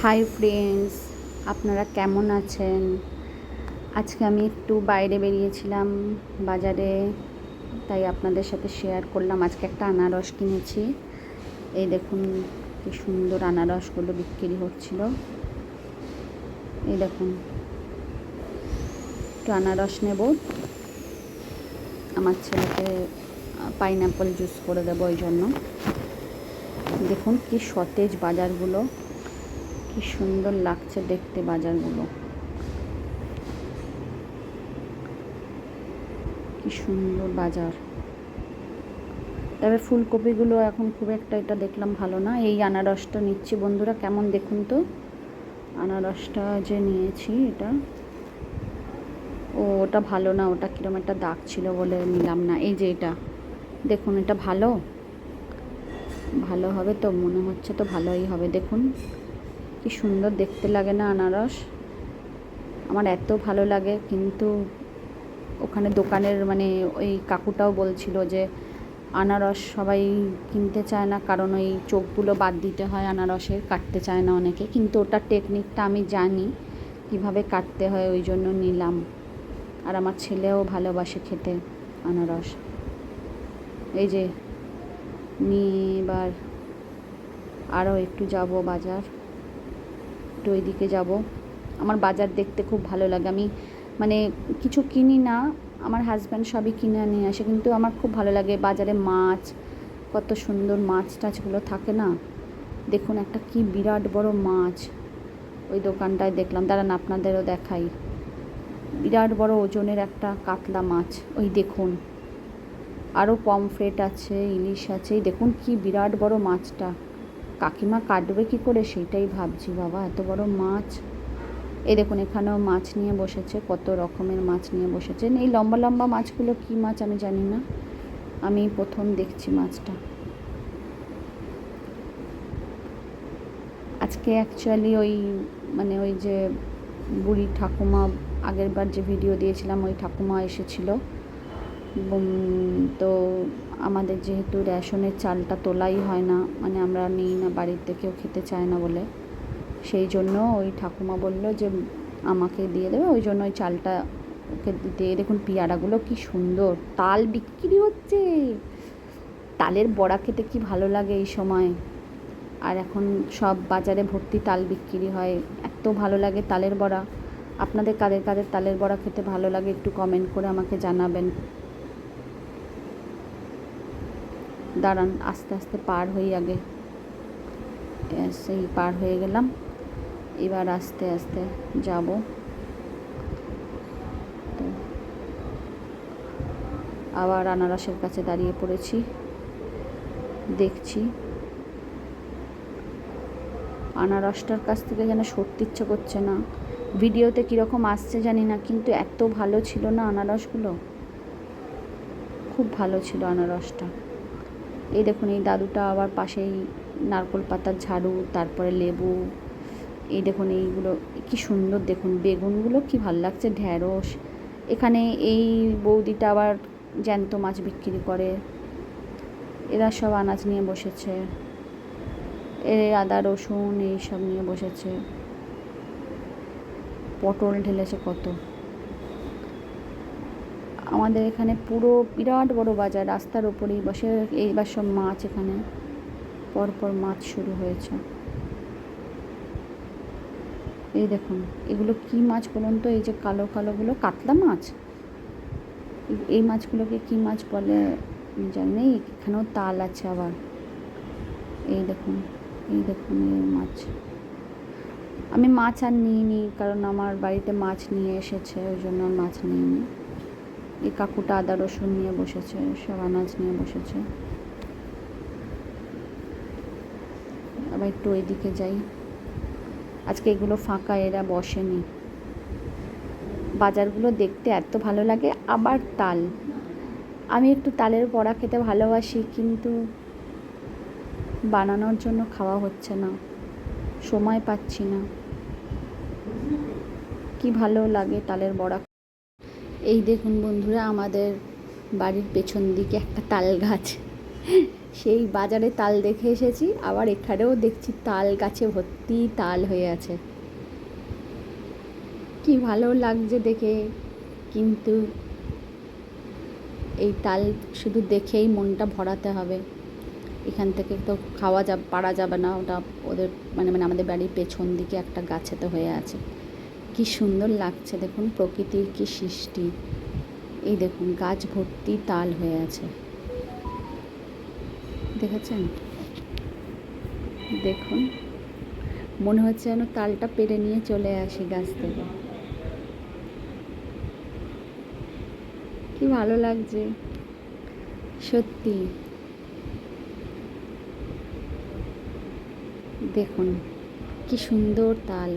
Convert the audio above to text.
Hi friends, আপনারা কেমন আছেন? আজকে আমি একটু বাইরে বেরিয়েছিলাম বাজারে, তাই আপনাদের সাথে শেয়ার করলাম। আজকে একটা আনারস কিনেছি। এই দেখুন কি সুন্দর আনারসগুলো বিক্রি হচ্ছিল। এই দেখুন, একটু আনারস নেব, আমার ছেলেকে পাইনাপল জুস করে দেবো, ওই জন্য। দেখুন কি সতেজ বাজারগুলো, কি সুন্দর লাগছে দেখতে বাজারগুলো, কি সুন্দর বাজার। তবে ফুলকপিগুলো এখন খুব একটা এটা দেখলাম ভালো না। এই আনারসটা নিচ্ছি বন্ধুরা, কেমন দেখুন তো আনারসটা যে নিয়েছি, এটা ওটা ভালো না, ওটা কীরকম একটা দাগ ছিল বলে নিলাম না। এই যে এটা দেখুন, এটা ভালো হবে তো, মনে হচ্ছে তো ভালোই হবে। দেখুন কি সুন্দর দেখতে লাগে না আনারস, আমার এত ভালো লাগে। কিন্তু ওখানে দোকানের ওই কাকুটাও বলছিল যে আনারস সবাই কিনতে চায় না, কারণ ওই চোখগুলো বাদ দিতে হয় আনারসের, কাটতে চায় না অনেকে। কিন্তু ওটার টেকনিকটা আমি জানি কিভাবে কাটতে হয়, ওই জন্য নিলাম। আর আমার ছেলেও ভালোবাসে খেতে আনারস। এই যে নিয়ে এবার আরও একটু যাব বাজার, একটু ওইদিকে যাব। আমার বাজার দেখতে খুব ভালো লাগে। আমি কিছু কিনি না, আমার হাজব্যান্ড সবই কিনে নিয়ে আসে, কিন্তু আমার খুব ভালো লাগে বাজারে মাছ, কত সুন্দর মাছ টাছগুলো থাকে না। দেখুন একটা কি বিরাট বড় মাছ ওই দোকানটায় দেখলাম, দাঁড়ান আপনাদেরও দেখাই। বিরাট বড় ওজনের একটা কাতলা মাছ, ওই দেখুন। আরও পমফ্রেট আছে, ইলিশ আছে। এই দেখুন কি বিরাট বড় মাছটা, কাকিমা কাটবে কী করে সেটাই ভাবছি। বাবা এত বড় মাছ। এই দেখুন এখানেও মাছ নিয়ে বসেছে, কত রকমের মাছ নিয়ে বসেছেন। এই লম্বা লম্বা মাছগুলো কী মাছ আমি জানি না, আমি প্রথম দেখছি মাছটা। আজকে অ্যাকচুয়ালি ওই যে বুড়ি ঠাকুমা, আগের বার যে ভিডিও দিয়েছিলাম ওই ঠাকুমা এসেছিল। তো আমাদের যেহেতু রেশনের চালটা তোলাই হয় না, আমরা নিই না, বাড়িতে কেউ খেতে চায় না বলে, সেই জন্য ওই ঠাকুমা বলল যে আমাকে দিয়ে দেবে, ওই জন্য ওই চালটা ওকে দিতে। দেখুন পেয়ারাগুলো কি সুন্দর, তাল বিক্রি হচ্ছে। তালের বড়া খেতে কি ভালো লাগে এই সময়। আর এখন সব বাজারে ভর্তি তাল বিক্রি হয়, এত ভালো লাগে তালের বড়া। আপনাদের কাদের কাদের তালের বড়া খেতে ভালো লাগে একটু কমেন্ট করে আমাকে জানাবেন। দাঁড়ান আস্তে আস্তে পার হই, আগে সেই পার হয়ে গেলাম, এবার আস্তে আস্তে যাব। তো আবার আনারসের কাছে দাঁড়িয়ে পড়েছি, দেখছি। আনারসটার কাছ থেকে যেন সরতে ইচ্ছে করছে না। ভিডিওতে কীরকম আসছে জানি না, কিন্তু এত ভালো ছিল না আনারসগুলো, খুব ভালো ছিল আনারসটা। এই দেখুন এই দাদুটা আবার পাশেই নারকোল পাতার ঝাড়ু, তারপরে লেবু। এই দেখুন এইগুলো কি সুন্দর, দেখুন বেগুনগুলো কি ভালো লাগছে, ঢ্যাঁড়স। এখানে এই বৌদিটা আবার জ্যান্ত মাছ বিক্রি করে। এরা সব আনাজ নিয়ে বসেছে, আদা রসুন এইসব নিয়ে বসেছে। পটল ঢেলেছে কত। আমাদের এখানে পুরো বিরাট বড় বাজার, রাস্তার ওপরেই বসে। এইবার সব মাছ, এখানে পরপর মাছ শুরু হয়েছে। এই দেখুন এগুলো কি মাছ বলুন তো, এই যে কালো কালোগুলো কাতলা মাছ। এই মাছগুলোকে কি মাছ বলে জানি। এখানেও তাল আছে আবার। এই দেখুন এই মাছ। আমি মাছ আর নিইনি, কারণ আমার বাড়িতে মাছ নিয়ে এসেছে, ওই জন্য মাছ নিইনি। এই কাকুটা আদা রসুন নিয়ে বসেছে, সব আনাজ নিয়ে বসেছে। আবার একটু ওইদিকে যাই, আজকে এগুলো ফাঁকা, এরা বসেনি। বাজারগুলো দেখতে এত ভালো লাগে। আবার তাল, আমি একটু তালের বড়া খেতে ভালোবাসি, কিন্তু বানানোর জন্য খাওয়া হচ্ছে না, সময় পাচ্ছি না। কি ভালো লাগে তালের বড়া। এই দেখুন বন্ধুরা, আমাদের বাড়ির পেছন দিকে একটা তাল গাছ, সেই বাজারে তাল দেখে এসেছি, আবার এখানেও দেখছি তাল গাছে ভর্তি তাল হয়ে আছে। কি ভালো লাগছে দেখে, কিন্তু এই তাল শুধু দেখেই মনটা ভরাতে হবে। এখান থেকে তো খাওয়া পারা যাবে না, ওটা ওদের মানে আমাদের বাড়ির পেছন দিকে একটা গাছেতে হয়ে আছে। কি সুন্দর লাগছে দেখুন, প্রকৃতির কি সৃষ্টি। এই দেখুন গাছ ভর্তি তাল হয়ে আছে, দেখেছেন? দেখুন, মনে হচ্ছে যেন তালটা পেড়ে নিয়ে চলে আসি গাছ থেকে। কি ভালো লাগছে সত্যি। দেখুন কি সুন্দর তাল।